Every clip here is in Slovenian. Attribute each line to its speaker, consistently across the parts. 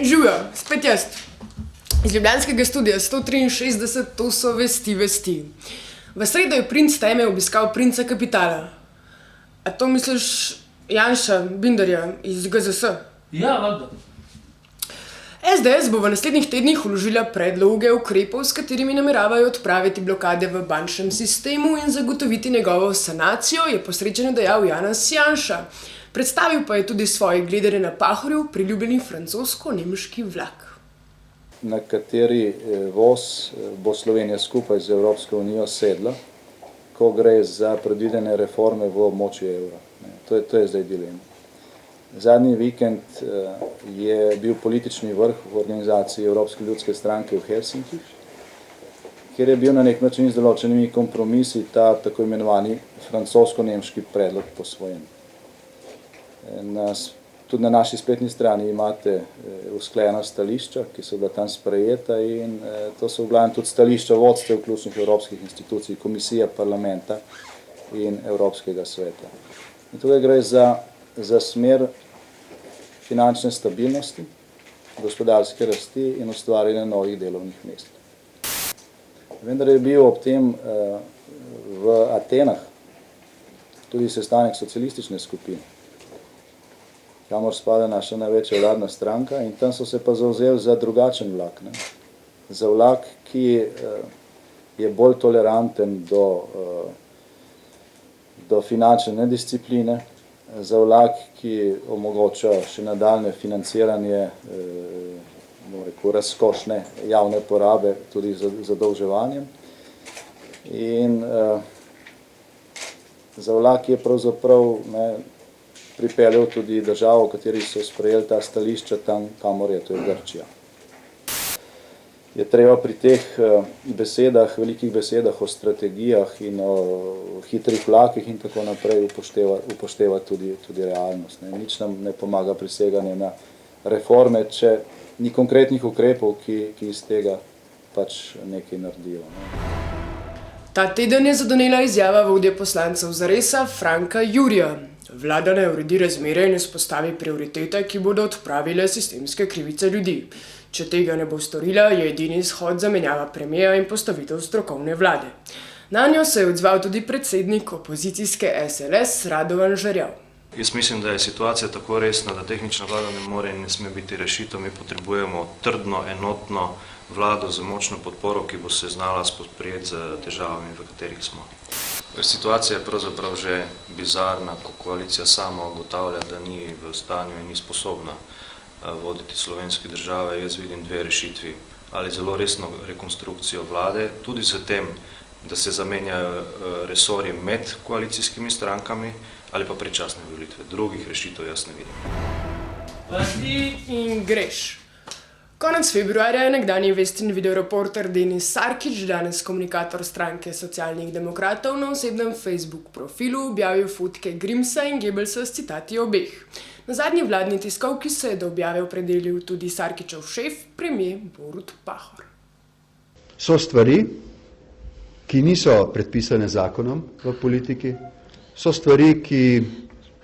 Speaker 1: Živijo, spet jaz. Iz ljubljanskega studia 163, to so vesti. V sredo je princ Teme obiskal princa kapitala. A to misliš Janša Bindarja iz GZS?
Speaker 2: Ja, valjda.
Speaker 1: SDS bo v naslednjih tednih vložila predloge ukrepov, s katerimi nameravajo odpraviti blokade v bančnem sistemu in zagotoviti njegovo sanacijo, je po srečanju dejal Janez Janša. Predstavil pa je tudi svoje gledanje na Pahorjev priljubljeni francosko-nemški vlak.
Speaker 3: Na kateri voz bo Slovenija skupaj z Evropsko unijo sedla, ko gre za predvidene reforme v območju evra. To je zdaj dilema. Zadnji vikend je bil politični vrh v organizaciji Evropske ljudske stranke v Helsinkih, kjer je bil na nek način z določenimi kompromisi ta tako imenovani francosko-nemški predlog posvojen. Tudi na naši spletni strani imate usklajena stališča, ki so bila tam sprejeta, in to so v glavnem tudi stališča vodstev ključnih evropskih institucij, komisije, parlamenta in Evropskega sveta. In tukaj gre za smer finančne stabilnosti, gospodarske rasti in ustvarjanja novih delovnih mest. Vendar je bil ob tem v Atenah tudi sestanek socialistične skupine, kamor spada naša največja vladna stranka, in tam so se pa zavzeli za drugačen vlak. Za vlak, ki je bolj toleranten do finančne nediscipline, za vlak, ki omogoča še nadaljne financiranje razkošne javne porabe tudi z zadolževanjem. In za vlak je pravzaprav pripeljal tudi državo, v kateri so sprejeli ta stališča tam, kamor je, to je Grčija. Je treba pri teh besedah, velikih besedah o strategijah in o hitrih vlakih in tako naprej upoštevati tudi realnost. Nič nam ne pomaga priseganje na reforme, če ni konkretnih ukrepov, ki iz tega pač nekaj naredijo.
Speaker 1: Ta teden je zadonela izjava vodje poslancev Zaresa Franka Jurija. Vlada naj uredi razmere in izpostavi prioritete, ki bodo odpravile sistemske krivice ljudi. Če tega ne bo storila, je edini izhod zamenjava premierja in postavitev strokovne vlade. Nanjo se je odzval tudi predsednik opozicijske SLS Radovan Žerjav.
Speaker 4: Jaz mislim, da je situacija tako resna, da tehnična vlada ne more in ne sme biti rešitev. Mi potrebujemo trdno, enotno vlado z močno podporo, ki bo se znala spoprijeti z težavami, v katerih smo. Situacija je pravzaprav že bizarna, ko koalicija sama ugotavlja, da ni v stanju in ni sposobna voditi slovenske države. Jaz vidim dve rešitvi: ali zelo resno rekonstrukcijo vlade, tudi z tem, da se zamenjajo resorji med koalicijskimi strankami, ali pa predčasne volitve. Drugih rešitev jaz ne vidim.
Speaker 1: Pasti in greš. Konec februarja je nekdanji Vestin videoreporter Denis Sarkić, danes komunikator stranke Socialnih demokratov, na osebnem Facebook profilu objavil fotke Grimsa in Goebbelsa s citati obeh. Na zadnji vladni tiskovki se je do objave opredelil tudi Sarkićev šef, premier Borut Pahor.
Speaker 5: So stvari, ki niso predpisane zakonom v politiki, so stvari, ki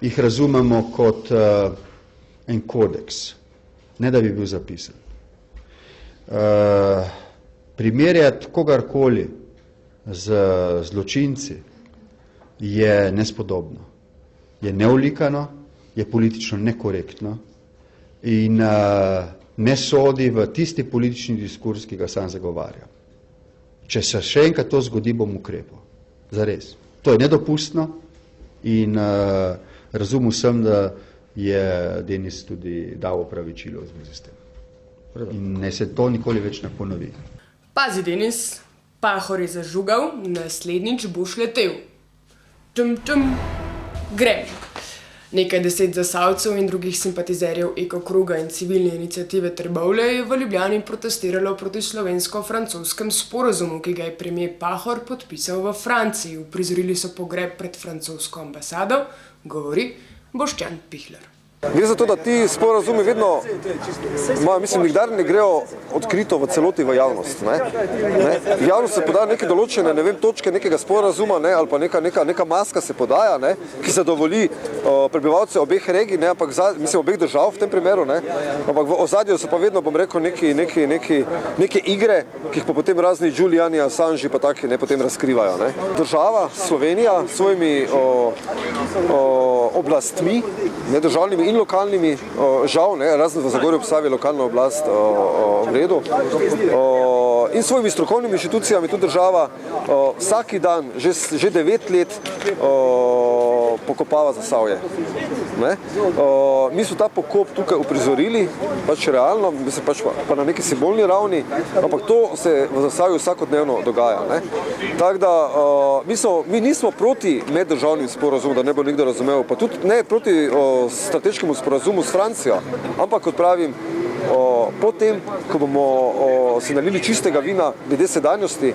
Speaker 5: jih razumemo kot en kodeks, ne da bi bil zapisan. Primerjati kogarkoli z zločinci je nespodobno, je neulikano, je politično nekorektno in ne sodi v tisti politični diskurs, ki ga sam zagovarja. Če se še enkrat to zgodi, bom ukrepal. Zares. To je nedopustno in razumel sem, da je Denis tudi dal opravičilo v zvezi s tem. In ne se to nikoli več ne ponovi.
Speaker 1: Pazi, Denis, Pahor je zažugal, naslednjič boš letel. Grem. Nekaj 10 zasavcev in drugih simpatizerjev ekokruga in civilne iniciative Trbovlje je v Ljubljani protestiralo proti slovensko-francoskem sporazumu, ki ga je premier Pahor podpisal v Franciji. Uprizorili so pogreb pred francosko ambasado, govori Boštjan Pihler.
Speaker 2: Gre za to, da ti sporazumi vedno, mislim, nikdar ne grejo odkrito v celoti v javnost. V javnost se podajo neke določene, točke nekega sporazuma, ali pa neka maska se podaja, ki zadovolji prebivalce obeh regij, ampak obeh držav v tem primeru, ampak v ozadju so pa vedno, bom rekel, neke igre, ki jih pa potem razni Giuliani, Assange pa taki potem razkrivajo. Država, Slovenija, s svojimi oblastmi, državnimi in lokalnimi, žal, razen v Zagorju obstaja lokalna oblast v redu, in svojimi strokovnimi inštitucijami tudi država vsaki dan, že 9 let pokopava Zasavje. Mi smo ta pokop tukaj uprizorili, realno, pa na neki simbolni ravni, ampak to se v Zasavju vsakodnevno dogaja. Tako da mi nismo proti meddržavnim sporazumom, da ne bo nekdo razumel, pa tudi ne proti strateškemu sporazumu s Francijo, ampak kot pravim, potem, ko bomo si nalili čistega vina glede sedanjosti,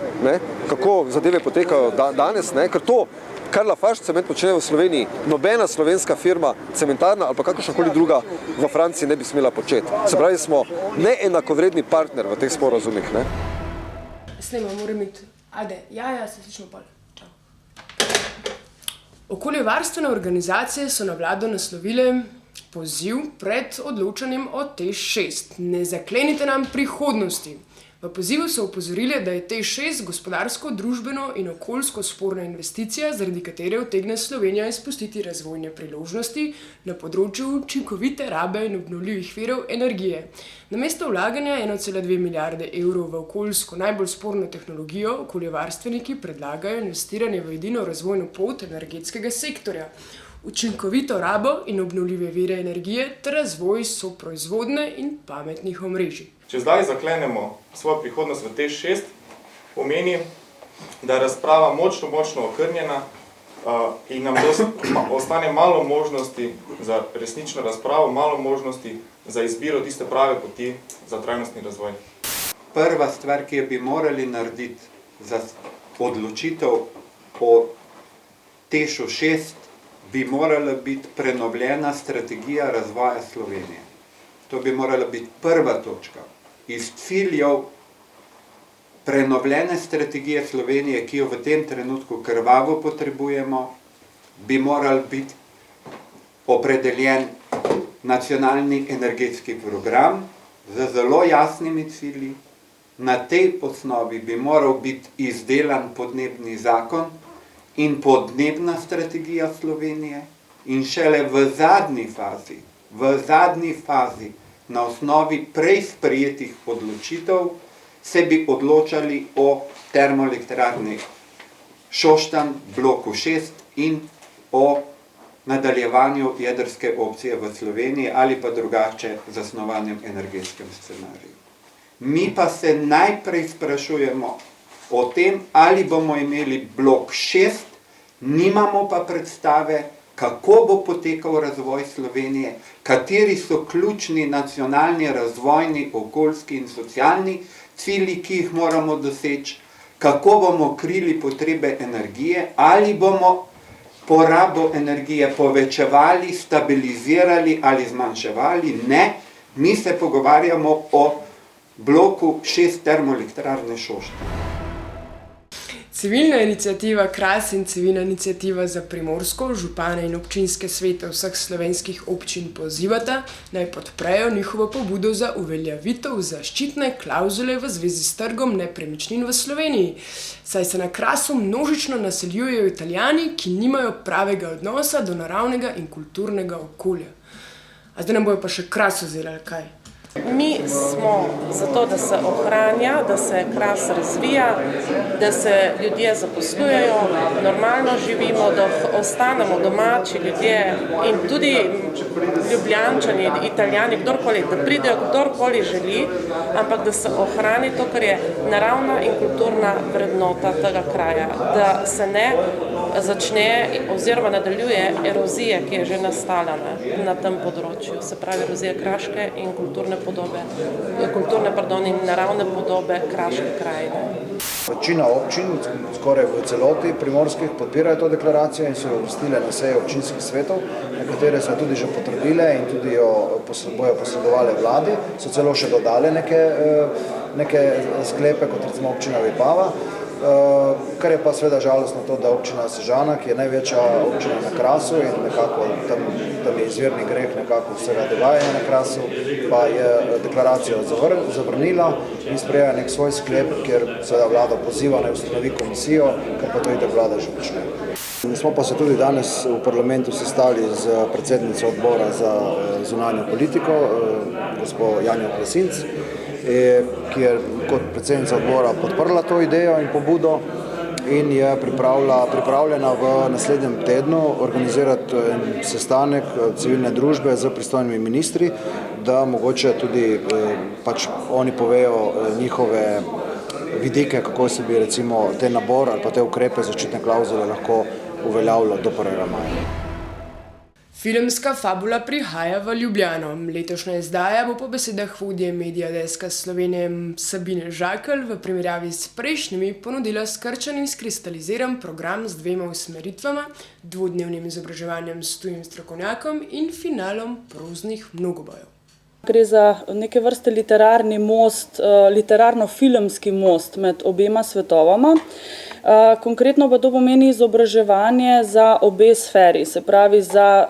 Speaker 2: kako zadeve potekajo danes, ker to, kar Lafarge cement počne v Sloveniji, nobena slovenska firma, cementarna ali pa kakršnakoli druga v Franciji ne bi smela početi. Se pravi, smo neenakovredni partner v teh sporazumih.
Speaker 1: Snema, moram iti. Ajde, ja, se slišimo pol. Čau. Okoljevarstvene organizacije so na vlado naslovile poziv pred odločanjem o TEŠ6. Ne zaklenite nam prihodnosti. V pozivu so opozorili, da je TEŠ6 gospodarsko, družbeno in okoljsko sporna investicija, zaradi katere utegne Slovenija izpustiti razvojne priložnosti na področju učinkovite rabe in obnovljivih virov energije. Namesto vlaganja 1,2 milijarde evrov v okoljsko najbolj sporno tehnologijo, okoljevarstveniki predlagajo investiranje v edino razvojno pot energetskega sektorja, učinkovito rabo in obnovljive vire energije ter razvoj soproizvodne in pametnih omrežij.
Speaker 6: Če zdaj zaklenemo svojo prihodnost v TEŠ6, pomeni, da je razprava močno okrnjena in nam ostane malo možnosti za resnično razpravo, malo možnosti za izbiro tiste prave poti za trajnostni razvoj.
Speaker 5: Prva stvar, ki jo bi morali narediti za odločitev o TEŠ6, bi morala biti prenovljena strategija razvoja Slovenije. To bi morala biti prva točka. Iz ciljev prenovljene strategije Slovenije, ki jo v tem trenutku krvavo potrebujemo, bi moral biti opredeljen nacionalni energetski program z zelo jasnimi cilji. Na tej osnovi bi moral biti izdelan podnebni zakon in podnebna strategija Slovenije in šele v zadnji fazi, na osnovi prej sprejetih odločitev, se bi odločali o termoelektrarni Šoštanj, bloku 6 in o nadaljevanju jedrske opcije v Sloveniji ali pa drugače zasnovanjem energetskem scenariju. Mi pa se najprej sprašujemo o tem, ali bomo imeli blok 6, nimamo pa predstave, kako bo potekal razvoj Slovenije, kateri so ključni nacionalni, razvojni, okoljski in socialni cilji, ki jih moramo doseči, kako bomo krili potrebe energije, ali bomo porabo energije povečevali, stabilizirali ali zmanjševali. Ne, mi se pogovarjamo o bloku 6 termoelektrarne Šoštanj.
Speaker 1: Civilna iniciativa Kras in civilna iniciativa za Primorsko, župane in občinske svete vseh slovenskih občin pozivata, naj podprejo njihovo pobudo za uveljavitev zaščitne klavzule v zvezi s trgom nepremičnin v Sloveniji, saj se na Krasu množično naseljujejo Italijani, ki nimajo pravega odnosa do naravnega in kulturnega okolja. A zdaj nam bojo pa še Kras vzeli, ali kaj?
Speaker 7: Mi smo zato, da se ohranja, da se Kras razvija, da se ljudje zaposlujejo, normalno živimo, da ostanemo domači ljudje in tudi Ljubljančani, Italijani, kdorkoli, da pridejo kdorkoli želi, ampak da se ohrani to, kar je naravna in kulturna vrednota tega kraja, da se ne začne oziroma nadaljuje erozija, ki je že nastala na tem področju, se pravi erozija kraške in kulturne in naravne podobe Kraške krajine.
Speaker 8: Večina občin, skoraj v celoti primorskih, podpirajo to deklaracijo in so jo uvrstile na seje občinskih svetov. Nekatere so tudi že potrdile in tudi jo bojo posredovale vladi. So celo še dodale neke sklepe, kot recimo občina Vipava. Kar je pa seveda žalostno to, da občina Sežana, ki je največja občina na Krasu in nekako tam je izvirni greh nekako vsega dogajanja na Krasu, pa je deklaracijo zavrnila in sprejela nek svoj sklep, kjer seveda vlada poziva naj ustanovi komisijo, kar pa to itak vlada že počne. Smo pa se tudi danes v parlamentu sestali z predsednico odbora za zunanjo politiko, gospod Janjo Klesinc, ki je kot predsednica odbora podprla to idejo in pobudo in je pripravljena v naslednjem tednu organizirati sestanek civilne družbe z pristojnimi ministri, da mogoče tudi pač oni povejo njihove vidike, kako se bi recimo te nabor ali pa te ukrepe zaščitne klavzule lahko uveljavilo do 1. maja.
Speaker 1: Filmska fabula prihaja v Ljubljano. Letošnja izdaja bo po besedah vodje Media Deska Slovenije Sabine Žakelj v primerjavi s prejšnjimi ponudila skrčen in skristaliziran program z 2 usmeritvama, 2-dnevnim izobraževanjem s tujim strokovnjakom in finalom proznih mnogobojev.
Speaker 9: Gre za neke vrste literarni most, literarno-filmski most med obema svetovama. Konkretno pa to pomeni izobraževanje za obe sferi, se pravi za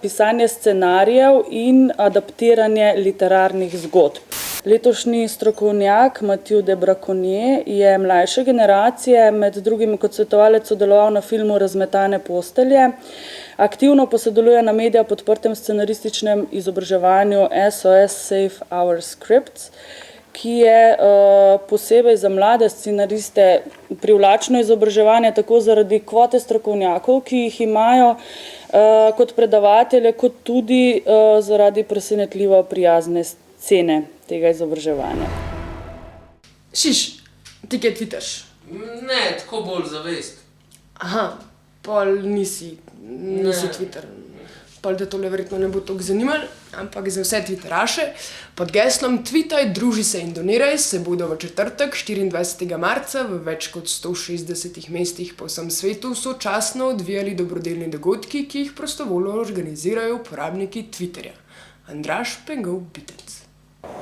Speaker 9: pisanje scenarijev in adaptiranje literarnih zgodb. Letošnji strokovnjak Mathieu de Braconnier je mlajše generacije, med drugim kot svetovalec sodeloval na filmu Razmetane postelje. Aktivno pa sodeluje na Media podprtem scenarističnem izobraževanju SOS Save Our Scripts, ki je posebej za mlade scenariste privlačno izobraževanje tako zaradi kvote strokovnjakov, ki jih imajo kot predavatelje, kot tudi zaradi presenetljivo prijazne cene tega izobraževanja.
Speaker 1: Šiš, ti kaj tvitaš?
Speaker 10: Ne, tako bolj zavest.
Speaker 1: Aha, pol nisi Twitter. Pol da tole verjetno ne bo toliko zanimalo, ampak za vse Twitteraše pod geslom Twitaj, druži se in doniraj se bodo v četrtek 24. marca v več kot 160 mestih po vsem svetu sočasno odvijali dobrodelni dogodki, ki jih prostovoljno organizirajo uporabniki Twitterja. Andraž Pengov Bitenc.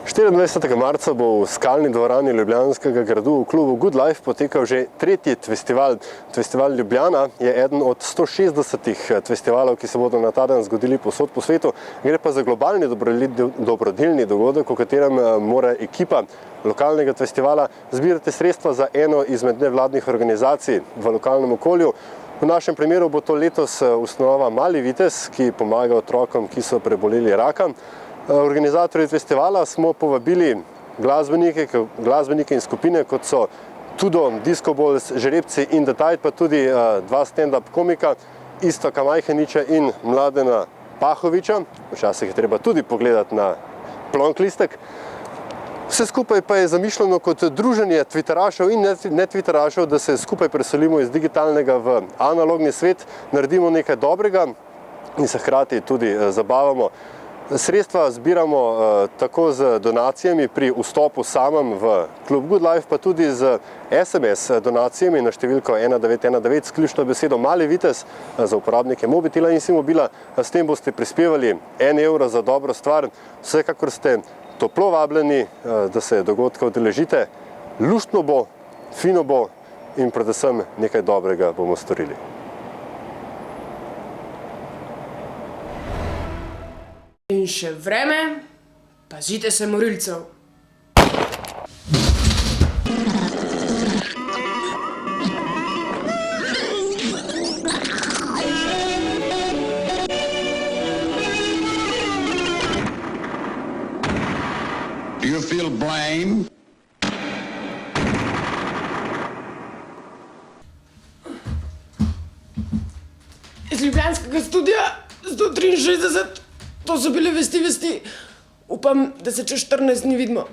Speaker 11: 24. marca bo v skalni dvorani Ljubljanskega gradu v klubu Good Life potekal že 3. festival. Festival Ljubljana je eden od 160 festivalov, ki se bodo na ta dan zgodili povsod po svetu. Gre pa za globalni dobrodelni dogodek, v katerem mora ekipa lokalnega festivala zbirati sredstva za eno izmed nevladnih organizacij v lokalnem okolju. V našem primeru bo to letos ustanova Mali vitez, ki pomaga otrokom, ki so preboleli raka. Organizatorji festivala smo povabili glasbenike in skupine, kot so Tudo, Disco Balls, Žrebci in The Tide, pa tudi 2 stand-up komika, Iztoka Majheniča in Mladena Pahoviča. Včasih je treba tudi pogledati na plonklistek. Vse skupaj pa je zamišljeno kot druženje twitterašev in ne-twitterašev, da se skupaj preselimo iz digitalnega v analogni svet, naredimo nekaj dobrega in se hkrati tudi zabavamo. Sredstva zbiramo tako z donacijami pri vstopu samem v klub Good Life, pa tudi z SMS donacijami na številko 1919 s ključno besedo Mali vitez za uporabnike Mobitela in Simobila. S tem boste prispevali 1 evro za dobro stvar. Vsekakor ste toplo vabljeni, da se dogodka udeležite. Luštno bo, fino bo in predvsem nekaj dobrega bomo storili.
Speaker 1: In še vreme, pazite se morilcev.
Speaker 12: Do you feel blame?
Speaker 1: Iz ljubljanskega studia 163. To so bile vesti. Upam, da se čez 14 dni vidimo.